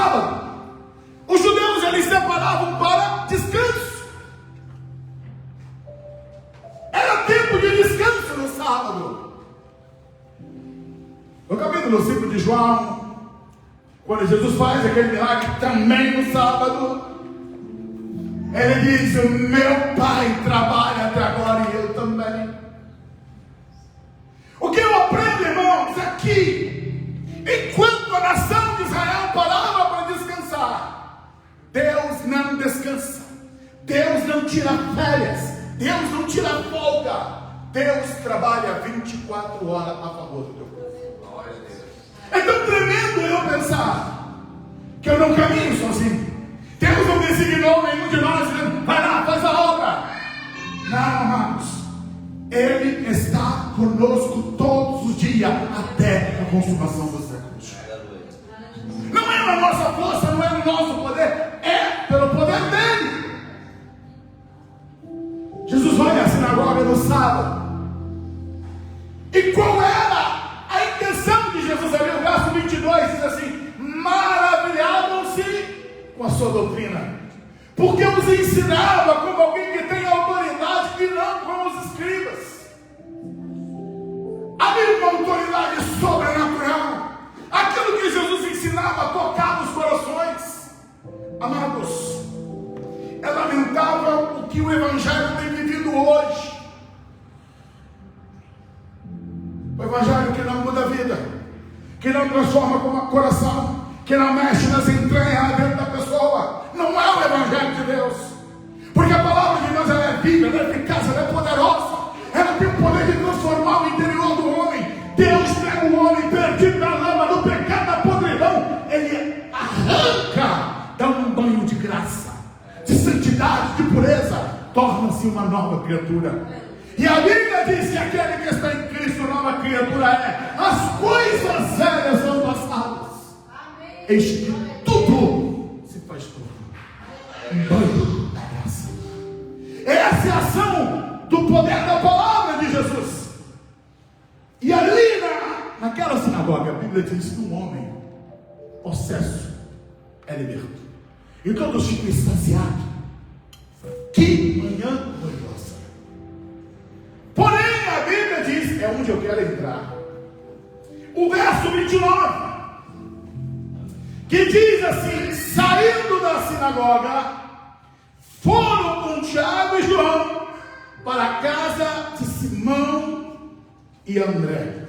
sábado. Os judeus, eles separavam para descanso. Era tempo de descanso no sábado. No capítulo 5 de João, quando Jesus faz aquele milagre também no sábado, ele diz: o meu Pai trabalha até agora e eu também. O que eu aprendo, irmãos, aqui, enquanto a nação de Israel parava para descansar, Deus não descansa, Deus não tira férias, Deus não tira folga, Deus trabalha 24 horas a favor do teu povo. É tão tremendo eu pensar que eu não caminho sozinho. Deus não designou nenhum de nós dizendo: vai lá, faz a obra. Não, amados. Ele está conosco todos os dias até a consumação dos séculos. Não é na nossa força, não é no nosso poder, é pelo poder dele. Jesus vai à sinagoga no sábado. E qual era a intenção de Jesus ali? O verso 22 diz assim: maravilhavam-se com a sua doutrina, porque os ensinava como alguém que tem autoridade e não como os escribas. Havia uma autoridade sobrenatural. Aquilo que Jesus ensinava tocava os corações. Amados, é lamentável o que o Evangelho tem vivido hoje. O Evangelho que não muda a vida, que não transforma o coração, que não mexe nas entranhas dentro da pessoa. Não é o Evangelho de Deus. Porque a palavra de Deus, ela é viva, ela é eficaz, ela é poderosa. Ela tem o poder de transformar o interior do homem. Deus pega o homem perdido na lama, do pecado, da podridão. Ele arranca, dá um banho de graça, de santidade, de pureza. Torna-se uma nova criatura. E a Bíblia diz que aquele que está em Cristo, nova criatura é. As coisas velhas são passadas. Eis que tudo se faz novo. Um banho da graça. Essa é a ação do poder da palavra de Jesus. E ali naquela sinagoga, a Bíblia diz que um homem possesso é liberto. E todos ficam extasiados. Que manhã gloriosa. Porém, a Bíblia diz, é onde eu quero entrar, o verso 29, que diz assim: saindo da sinagoga, foram com Tiago e João para a casa de Simão e André.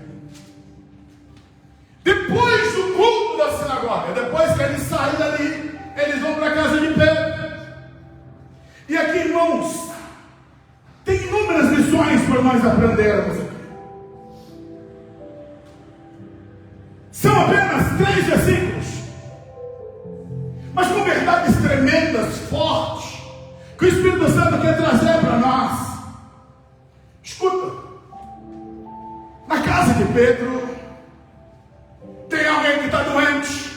Depois do culto da sinagoga, depois que eles saem dali, eles vão para a casa de Pedro. E aqui, irmãos, tem inúmeras lições para nós aprendermos aqui. São apenas 3 versículos, mas com verdades tremendas, fortes, que o Espírito Santo quer trazer para nós. Escuta, na casa de Pedro tem alguém que está doente,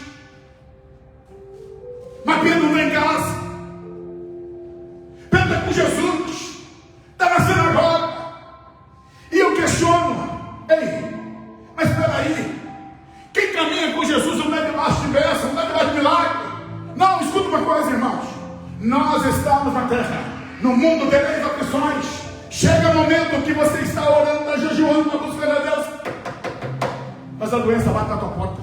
mas Pedro não está em casa. Pedro está com Jesus, está na sinagoga. E eu questiono: ei, mas espera aí, quem caminha com Jesus não é debaixo de bênção, não é debaixo de milagre. Não, escuta uma coisa, irmãos. Nós estamos na terra, no mundo tereis aflições. Chega o momento que você está orando, está jejuando, está buscando a Deus, mas a doença bate na tua porta.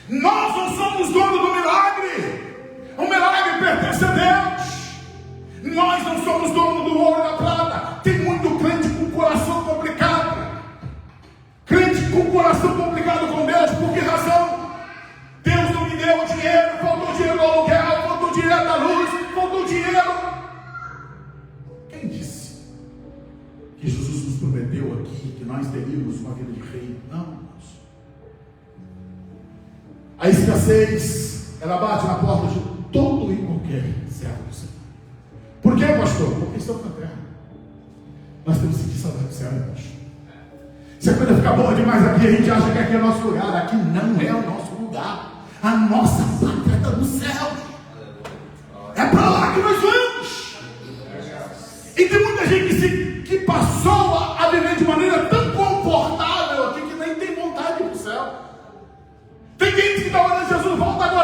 Nós não somos donos do milagre. O milagre pertence a Deus. Nós não somos donos do ouro e da prata. Tem muito crente com coração complicado. Crente com coração complicado com Deus. Por que razão? Deus não me deu dinheiro, faltou dinheiro do aluguel, faltou dinheiro da luz, faltou dinheiro. Quem disse que Jesus nos prometeu aqui que nós teríamos uma vida de rei? Não, irmãos. A escassez, ela bate na porta de todo e qualquer servo do Senhor. Por quê, pastor? Porque estamos na terra. Nós temos que sentir saudade do céu, irmãos. Se a coisa ficar boa demais aqui, a gente acha que aqui é o nosso lugar. Aqui não é o nosso lugar. A nossa pátria está no céu. É para lá que nós vamos. E tem muita gente que passou a viver de maneira tão confortável aqui que nem tem vontade de ir para o céu. Tem gente que está orando: Jesus, volta agora.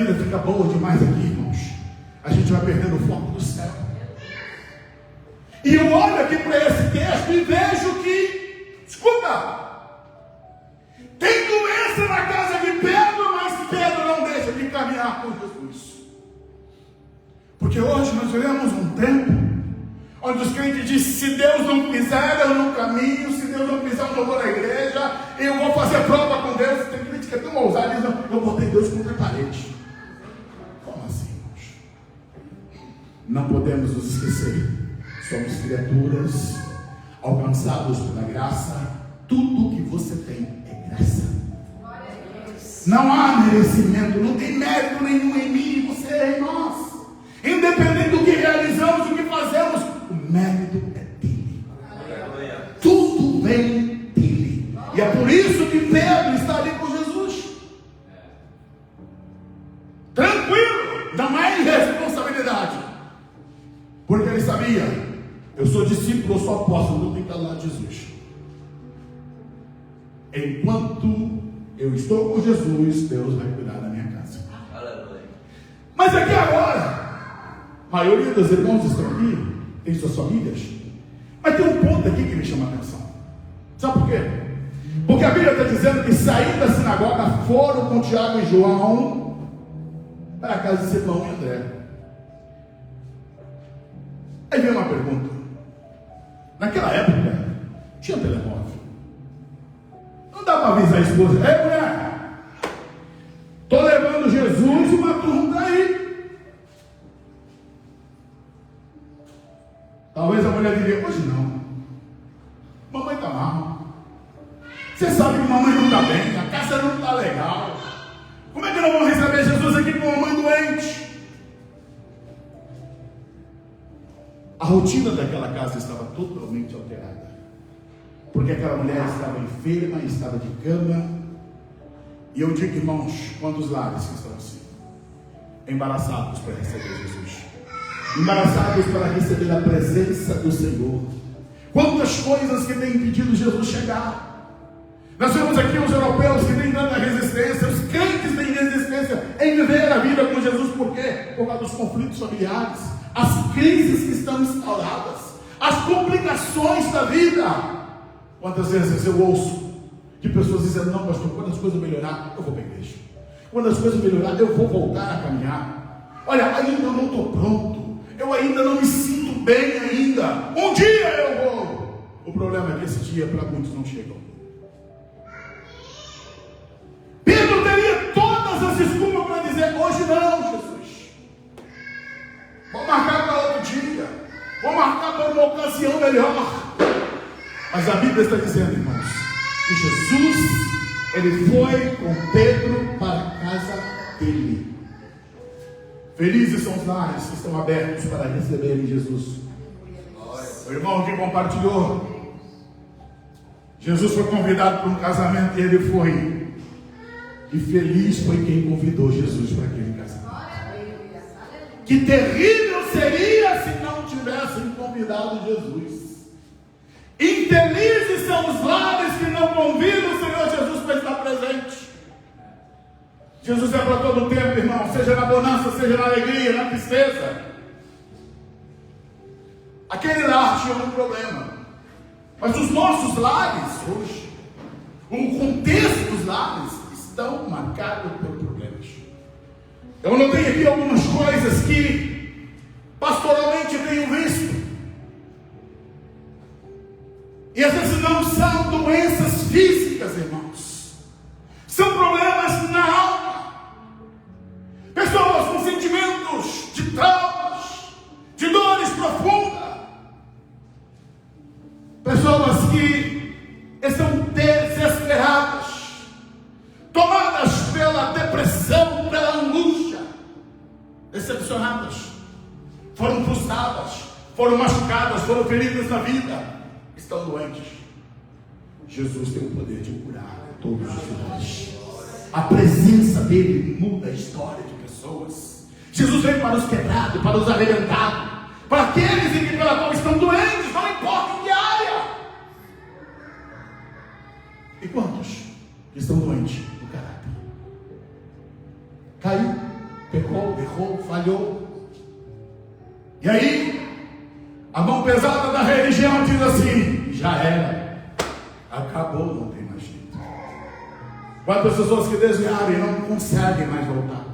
vida fica boa demais aqui, irmãos, a gente vai perdendo o foco do céu. E eu olho aqui para esse texto e vejo que, escuta, tem doença na casa de Pedro, mas Pedro não deixa de caminhar com Jesus. Porque hoje nós vivemos um tempo onde os crentes dizem: se Deus não quiser, eu não caminho. Se Deus não quiser, eu não vou na igreja. Eu vou fazer prova com Deus. Tem crente que é tão ousado e diz: não, eu botei Deus contra a parede. Como assim, irmãos? Não podemos nos esquecer. Somos criaturas alcançados pela graça. Tudo que você tem é graça. Não há merecimento, não tem mérito nenhum em mim, você é em nós. Independente do que realizamos, do que fazemos, o mérito é dele. Tudo vem dele. E é por isso que Pedro está ali com Jesus. Tranquilo, não é irresponsabilidade. Porque ele sabia: eu sou discípulo, eu sou apóstolo, eu tenho que estar lá de Jesus. Enquanto eu estou com Jesus, Deus vai cuidar da minha casa. Mas aqui agora, a maioria dos irmãos estão aqui, tem suas famílias, mas tem um ponto aqui que me chama a atenção. Sabe por quê? Porque a Bíblia está dizendo que saindo da sinagoga foram com Tiago e João para a casa de Simão e André. Aí vem uma pergunta. Naquela época tinha telemóvel. Não dá para avisar a esposa: ei, mulher, estou levando Jesus e uma turma está aí. Talvez a mulher diria: hoje não, mamãe está mal. Você sabe que mamãe não está bem, a casa não está legal. Como é que não vão receber Jesus aqui com a mamãe doente? A rotina daquela casa estava totalmente alterada, porque aquela mulher estava enferma, estava de cama. E eu digo, irmãos, quantos lares estão assim, embaraçados para receber Jesus, embaraçados para receber a presença do Senhor. Quantas coisas que têm impedido Jesus chegar. Nós vemos aqui os europeus que têm tanta resistência, os crentes têm resistência em viver a vida com Jesus. Por quê? Por causa dos conflitos familiares, as crises que estão instauradas, as complicações da vida. Quantas vezes eu ouço de pessoas dizendo: não, pastor, quando as coisas melhorar, eu vou para a igreja. Quando as coisas melhorar, eu vou voltar a caminhar. Olha, ainda eu não estou pronto, eu ainda não me sinto bem ainda. Um dia eu vou. O problema é que esse dia para muitos não chegam. Pedro teria todas as desculpas para dizer: hoje não, Jesus. Vou marcar para outro dia. Vou marcar para uma ocasião melhor. Mas a Bíblia está dizendo, irmãos, que Jesus, ele foi com Pedro para a casa dele. Felizes são os lares que estão abertos para receberem Jesus. O irmão que compartilhou, Jesus foi convidado para um casamento e ele foi. E feliz foi quem convidou Jesus para aquele casamento. Que terrível seria se não tivessem convidado Jesus. Infelizes são os lares que não convidam o Senhor Jesus para estar presente. Jesus é para todo o tempo, irmão, seja na bonança, seja na alegria, na tristeza. Aquele lar tinha um problema, mas os nossos lares hoje, o contexto dos lares, estão marcados por problemas. Eu notei aqui algumas coisas que pastoralmente tenho visto. E às vezes não são doenças físicas, irmãos. São problemas na alma. Pessoas com sentimentos de traumas, de dores profundas. Pessoas que estão desesperadas, tomadas pela depressão, pela angústia, decepcionadas, foram frustradas, foram machucadas, foram feridas na vida, estão doentes. Jesus tem o poder de curar todos os lugares. A presença dele muda a história de pessoas. Jesus veio para os quebrados, para os arrebentados, para aqueles em que pela qual estão doentes, não importa em que área. E quantos que estão doentes no caráter? Caiu, pecou, errou, falhou. E aí, a mão pesada da religião diz assim: já era, acabou, não tem mais jeito. Quantas pessoas que desviaram e não conseguem mais voltar?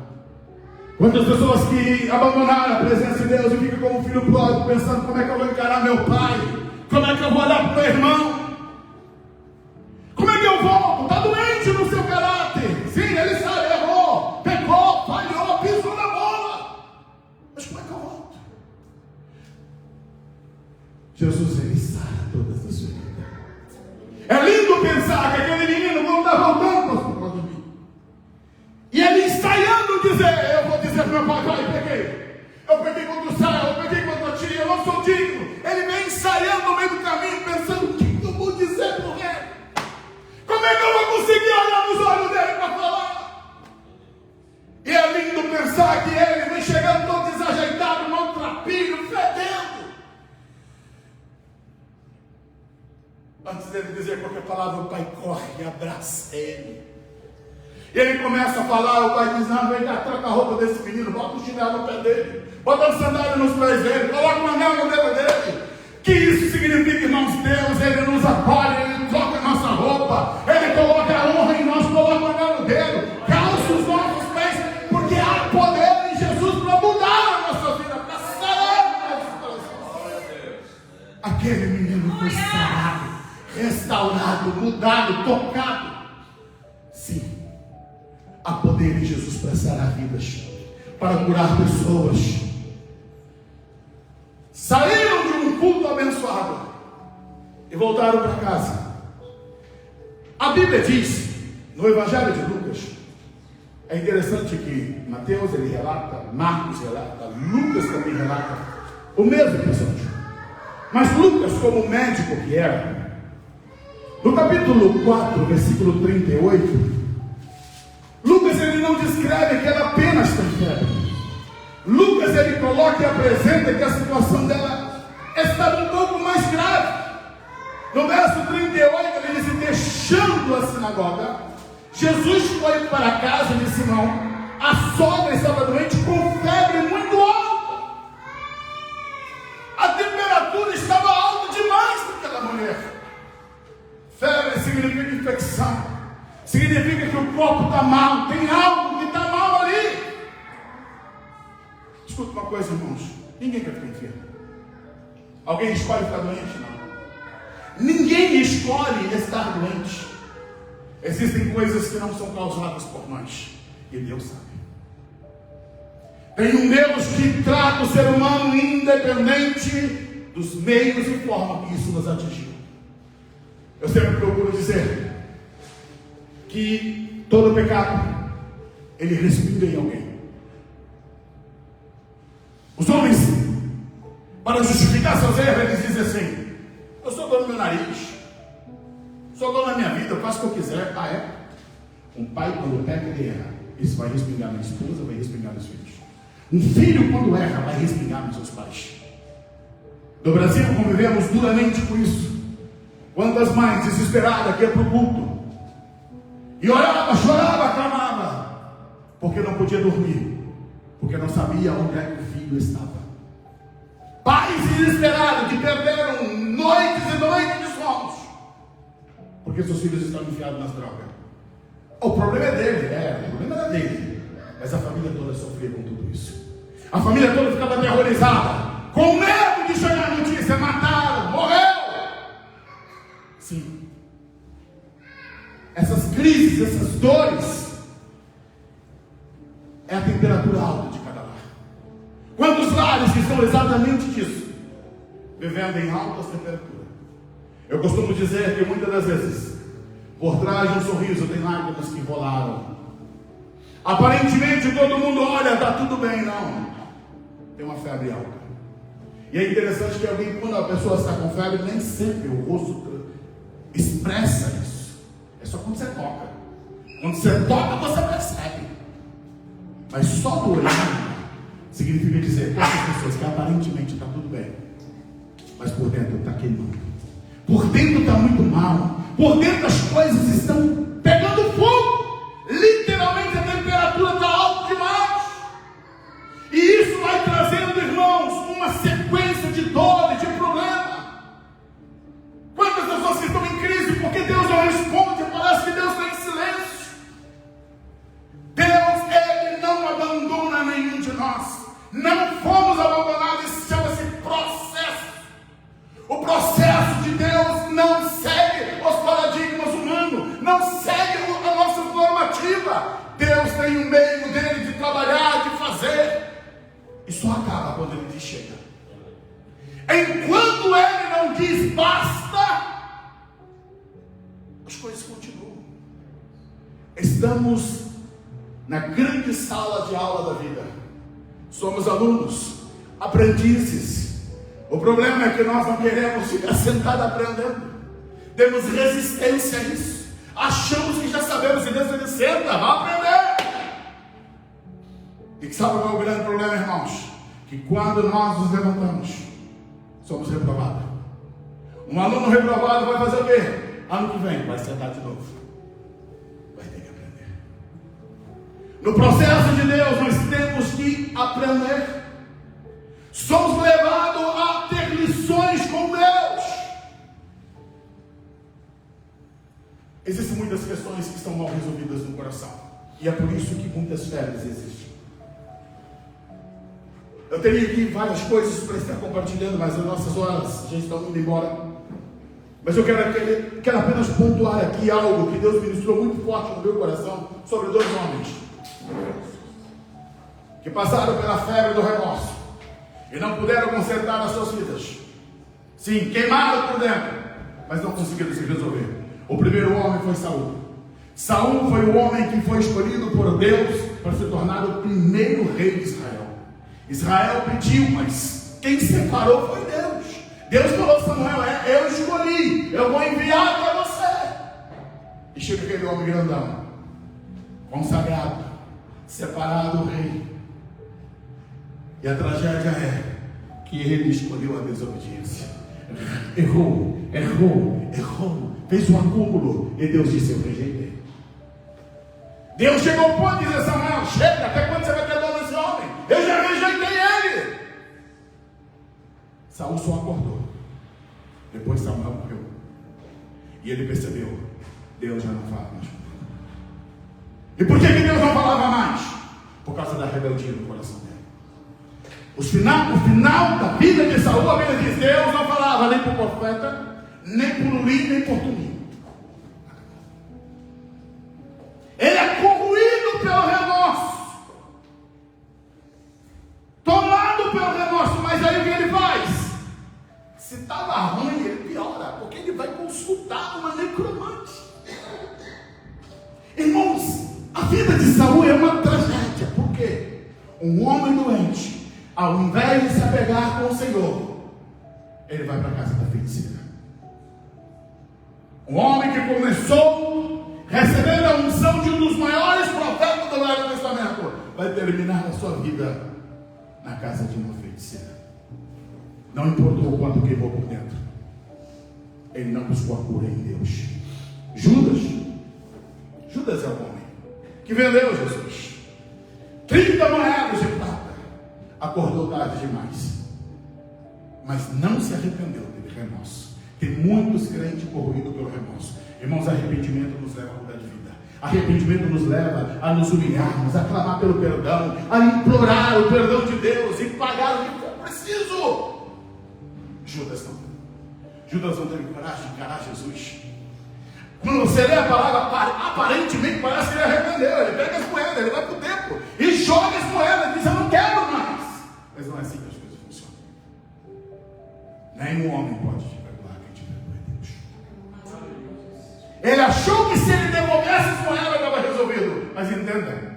Quantas pessoas que abandonaram a presença de Deus e ficam como filho pródigo, pensando: como é que eu vou encarar meu pai? Como é que eu vou olhar para o meu irmão? Como é que eu volto? Está doente no seu caráter. Sim, ele sabe, errou, pecou, falhou, pisou na bola. Mas como é que eu volto? Jesus, ele sara todas as feridas. É lindo pensar que aquele menino não está voltando para mim. E ele ensaiando dizer: eu vou dizer para meu pai, pai, peguei. Eu peguei contra o céu, eu peguei contra ti, eu não sou digno. Ele vem ensaiando no meio do caminho, pensando: o que eu vou dizer para o rei? Como é que eu vou conseguir olhar nos olhos dele para falar? E é lindo pensar que ele vem chegando todo desajeitado, maltrapilho, fedendo. Antes dele dizer qualquer palavra, o pai corre e abraça ele. E ele começa a falar, o pai diz: não, vem cá, troca a roupa desse menino, bota o chinelo no pé dele, bota a sandália nos pés dele, coloca uma anel no dedo dele. Que isso significa, irmãos? Deus, ele nos acolhe, ele troca a nossa roupa, ele coloca a honra em nós, coloca o anel no dedo, calça os nossos pés, porque há poder em Jesus para mudar a nossa vida, para sarar o nosso coração. Aquele menino foi sarado, restaurado, mudado, tocado. Sim, há poder em Jesus para sarar vidas, para curar pessoas. Saíram de um culto abençoado e voltaram para casa. A Bíblia diz, no Evangelho de Lucas, é interessante que Mateus ele relata, Marcos relata, Lucas também relata o mesmo episódio. Mas Lucas, como médico que era, no capítulo 4, versículo 38, Lucas ele não descreve que ela apenas tem febre. Lucas ele coloca e apresenta que a situação dela estava um pouco mais grave. No verso 38 ele diz: deixando a sinagoga, Jesus foi para a casa de Simão. A sogra estava doente com febre muito alta. A temperatura estava alta demais naquela mulher. Febre significa infecção, significa que o corpo está mal, tem algo que está mal ali. Escuta uma coisa, irmãos: ninguém quer ficar enfermo. Alguém escolhe ficar doente? Não. Ninguém escolhe estar doente. Existem coisas que não são causadas por nós, e Deus sabe. Tem um Deus que trata o ser humano independente dos meios e forma que isso nos atingiu. Eu sempre procuro dizer que todo pecado ele respinga em alguém. Os homens, para justificar seus erros, eles dizem assim: eu sou dono do meu nariz, sou dono da minha vida, eu faço o que eu quiser. Ah, é? Um pai, quando peca, ele erra. Isso vai respingar na esposa, vai respingar nos filhos. Um filho, quando erra, vai respingar nos seus pais. No Brasil, convivemos duramente com isso. Quantas mães desesperadas que iam para o culto e orava, chorava, clamava, porque não podia dormir, porque não sabia onde é que o filho estava. Pais desesperados que perderam noites e noites de sonos, porque seus filhos estão enfiados nas drogas. O problema é dele, o problema era dele, mas a família toda sofria com tudo isso. A família toda ficava aterrorizada, com medo de chegar a notícia: mataram, morreu. Sim, essas crises, essas dores, é a temperatura alta de cada lar. Quantos lares que estão exatamente disso, vivendo em altas temperaturas? Eu costumo dizer que muitas das vezes, por trás de um sorriso, tem lágrimas que rolaram. Aparentemente todo mundo olha, está tudo bem, não. Tem uma febre alta. E é interessante que alguém, quando a pessoa está com febre, nem sempre o rosto expressa isso. É só quando você toca. Quando você toca, você percebe. Mas só do olhar significa dizer para as pessoas que aparentemente está tudo bem, mas por dentro está queimando. Por dentro está muito mal. Por dentro as coisas estão pegando fogo. Literalmente a temperatura está alta demais. nós não fomos abandonados. Isso chama-se processo. O processo de Deus não segue os paradigmas humanos, não segue a nossa normativa. Deus tem um meio dele de trabalhar, de fazer, e só acaba quando ele diz chega. Enquanto ele não diz basta, as coisas continuam. Estamos na grande sala de aula da vida. Somos alunos, aprendizes. O problema é que nós não queremos ficar sentados aprendendo. Temos resistência a isso. Achamos que já sabemos. E Deus ele senta, vai aprender. E sabe qual é o grande problema, irmãos? Que quando nós nos levantamos, somos reprovados. Um aluno reprovado vai fazer o quê? Ano que vem vai sentar de novo. Vai ter que aprender. No processo de Deus nós temos que aprender. Somos levados a ter lições com Deus. Existem muitas questões que estão mal resolvidas no coração. E é por isso que muitas férias existem. Eu teria aqui várias coisas para estar compartilhando, mas as nossas horas já estão indo embora. Mas eu quero apenas pontuar aqui algo que Deus ministrou muito forte no meu coração sobre dois homens que passaram pela febre do remorso e não puderam consertar as suas vidas. Sim, queimaram por dentro, mas não conseguiram se resolver. O primeiro homem foi Saul. Saul foi o homem que foi escolhido por Deus para se tornar o primeiro rei de Israel. Israel pediu, mas quem separou foi Deus. Deus falou: Samuel, eu escolhi, eu vou enviar para você. E chega aquele homem grandão, consagrado, separado do rei. E a tragédia é que ele escolheu a desobediência. Errou, fez um acúmulo. E Deus disse: eu rejeitei. Deus chegou ao ponto de dizer: Samuel, chega, até quando você vai ter dor desse homem? Eu já rejeitei ele. Saul só acordou. Depois Samuel morreu. E ele percebeu: Deus já não fala mais. E por que Deus não falava mais? Por causa da rebeldia no coração dele. O final da vida de Saul, a Bíblia diz: Deus não falava nem por profeta, nem por Urim, nem por Tumim. Ele é corroído pelo remorso, tomado pelo remorso. Mas aí o que ele faz? Se estava ruim, ele piora, porque ele vai consultar uma necromante. Irmãos, a vida de Saul é uma tragédia. Por quê? Um homem doente, ao invés de se apegar com o Senhor, ele vai para a casa da feiticeira. Um homem que começou recebendo a unção de um dos maiores profetas do Velho Testamento, vai terminar a sua vida na casa de uma feiticeira. Não importou o quanto queimou por dentro, ele não buscou a cura em Deus. Judas é o homem que vendeu Jesus. 30 moedas de prata. Acordou tarde demais, mas não se arrependeu dele. Remorso. Tem muitos crentes corroídos pelo remorso. Irmãos, arrependimento nos leva a mudar de vida. Arrependimento nos leva a nos humilharmos, a clamar pelo perdão, a implorar o perdão de Deus e pagar o que for preciso. Judas não teve coragem de encarar Jesus. Quando você lê a palavra, aparentemente parece que ele arrependeu. Ele pega as moedas, ele vai para o templo e joga as moedas, diz: eu não quero mais. Mas não é assim que as coisas funcionam. Nenhum homem pode te perdoar quem te perdoa, Deus. Ele achou que se ele devolvesse as moedas estava resolvido. Mas entenda,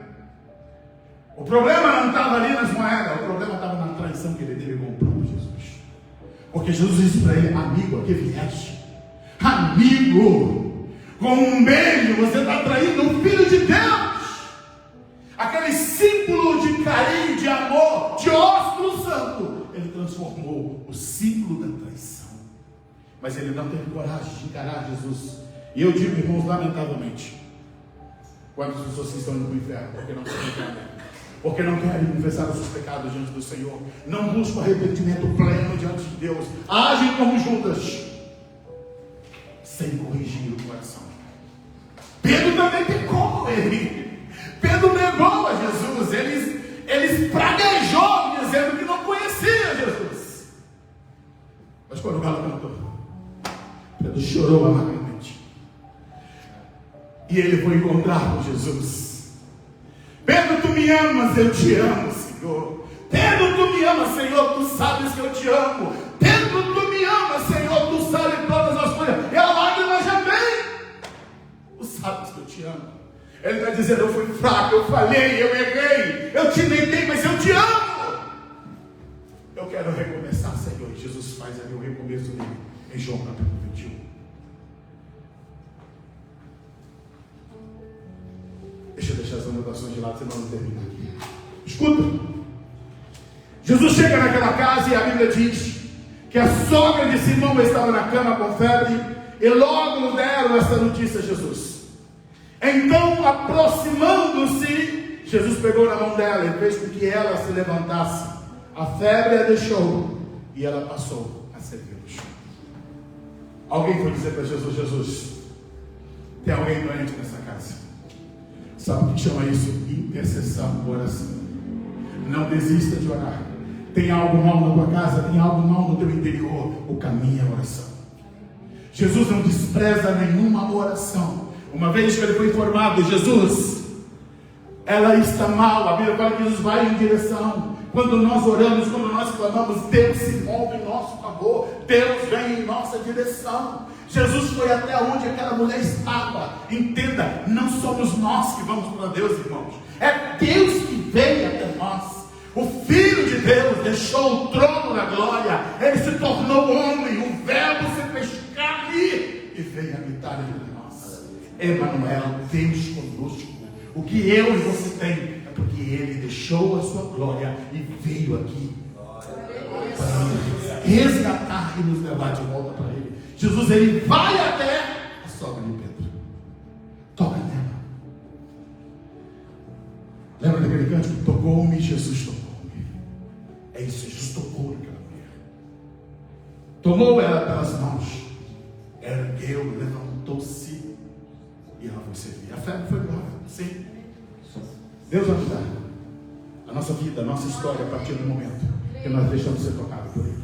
o problema não estava ali nas moedas, o problema estava na traição que ele teve com o próprio Jesus. Porque Jesus disse para ele: amigo, aqui vieste. Amigo, com um beijo você está traindo o Filho de Deus. Aquele símbolo de carinho, de amor, de ósculo santo, ele transformou o símbolo da traição. Mas ele não teve coragem de encarar Jesus. E eu digo, irmãos, lamentavelmente, quantas pessoas que estão indo para o inferno porque não se arrependem, porque não querem confessar os seus pecados diante do Senhor, não buscam arrependimento pleno diante de Deus, agem como Judas, sem corrigir o coração. Pedro também pecou. Pedro negou a Jesus. Eles praguejaram Mas quando o galo cantou, Pedro chorou amargamente. E ele foi encontrar com Jesus. Pedro, tu me amas, eu te amo, Senhor. Pedro, tu me amas, Senhor, tu sabes que eu te amo. Pedro, tu me amas, Senhor, tu sabes todas as coisas. E a lágrima já vem. Tu sabes que eu te amo. Ele está dizendo, eu fui fraco, eu falhei, eu errei, eu te neguei, mas eu te amo. Eu quero recomeçar, Senhor. E Jesus faz ali o recomeço dele em João capítulo 21. Deixa eu deixar as anotações de lado, senão não termina aqui. Escuta. Jesus chega naquela casa e a Bíblia diz que a sogra de Simão estava na cama com febre e logo deram essa notícia a Jesus. Então, aproximando-se, Jesus pegou na mão dela e fez com que ela se levantasse. A febre a deixou e ela passou a servi-los. Alguém foi dizer para Jesus, Jesus, tem alguém doente nessa casa. Sabe o que chama isso? Intercessão, oração. Não desista de orar. Tem algo mal na tua casa, tem algo mal no teu interior. O caminho é a oração. Jesus não despreza nenhuma oração. Uma vez que ele foi informado, Jesus, ela está mal. A Bíblia fala que Jesus vai em direção. Quando nós oramos, quando nós clamamos, Deus se move em nosso favor. Deus vem em nossa direção. Jesus foi até onde aquela mulher estava. Entenda, não somos nós que vamos para Deus, irmãos. É Deus que vem até nós. O Filho de Deus deixou o trono da glória. Ele se tornou homem. O verbo se fez carne e veio habitar entre nós. Emmanuel, Deus conosco. O que eu e você tem é porque Ele deixou a sua glória e veio aqui para resgatar e nos levar de volta para Ele. Jesus, Ele vai até a sogra de Pedro. Toca nela. Lembra daquele cântico? Tocou-me, Jesus tocou-me. É isso, Jesus tocou naquela mulher. Tomou ela pelas mãos, ergueu, levantou-se e ela foi servir. A febre foi embora. Sim. Deus vai mudar a nossa vida, a nossa história a partir do momento que nós deixamos ser tocados por Ele.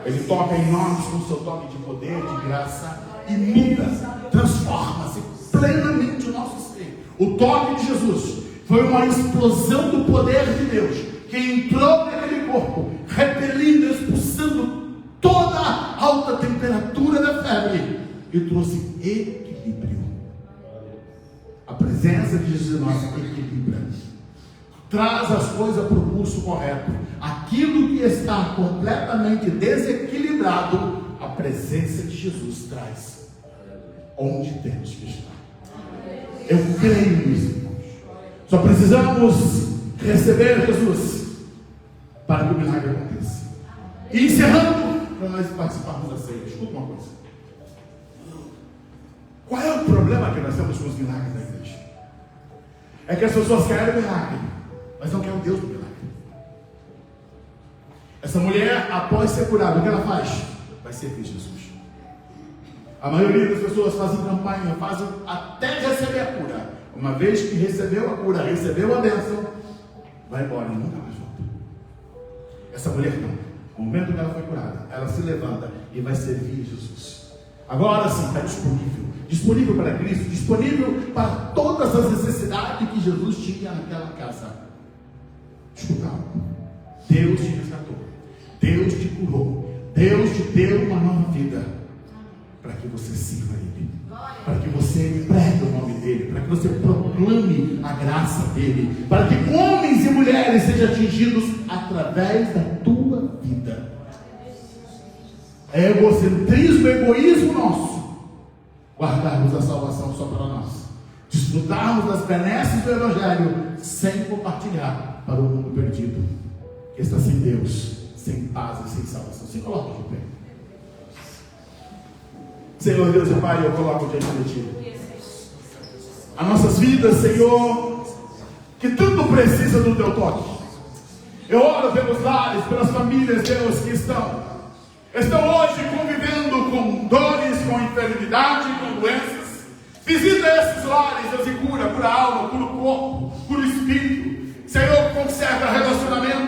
Ele toca em nós com o seu toque de poder, de graça e muda, transforma-se plenamente o nosso ser. O toque de Jesus foi uma explosão do poder de Deus que entrou naquele corpo, repelindo, expulsando toda a alta temperatura da febre e trouxe equilíbrio. A presença de Jesus nós equilibra, traz as coisas para o curso correto. Aquilo que está completamente desequilibrado, a presença de Jesus traz onde temos que estar. Eu creio nisso, irmãos. Só precisamos receber Jesus para que o milagre aconteça. E encerrando, para nós participarmos da ceia. Escuta uma coisa. Qual é o problema que nós temos com os milagres da igreja? É que as pessoas querem o milagre, mas não querem o Deus do milagre. Essa mulher, após ser curada, o que ela faz? Vai servir Jesus. A maioria das pessoas fazem campanha, fazem até receber a cura. Uma vez que recebeu a cura, recebeu a bênção, vai embora e nunca mais volta. Essa mulher não. No momento que ela foi curada, ela se levanta e vai servir Jesus. Agora sim, está disponível. Disponível para Cristo, disponível para todas as necessidades que Jesus tinha naquela casa. Escuta algo. Deus te resgatou. Deus te curou. Deus te deu uma nova vida. Para que você sirva a Ele. Para que você pregue o nome dEle. Para que você proclame a graça dEle. Para que homens e mulheres sejam atingidos através da tua vida. É egocentrismo, egoísmo nosso guardarmos a salvação só para nós, desfrutarmos das benesses do Evangelho sem compartilhar para o mundo perdido que está sem Deus, sem paz e sem salvação. Se coloca de pé. Senhor Deus e Pai, eu coloco diante de Ti as nossas vidas, Senhor, que tanto precisa do Teu toque. Eu oro pelos lares, pelas famílias, Deus, que estão hoje convivendo com dores, com enfermidade, com doenças. Visita esses lares, Deus, e cura a alma, cura o corpo, cura o espírito. Senhor, conserva relacionamento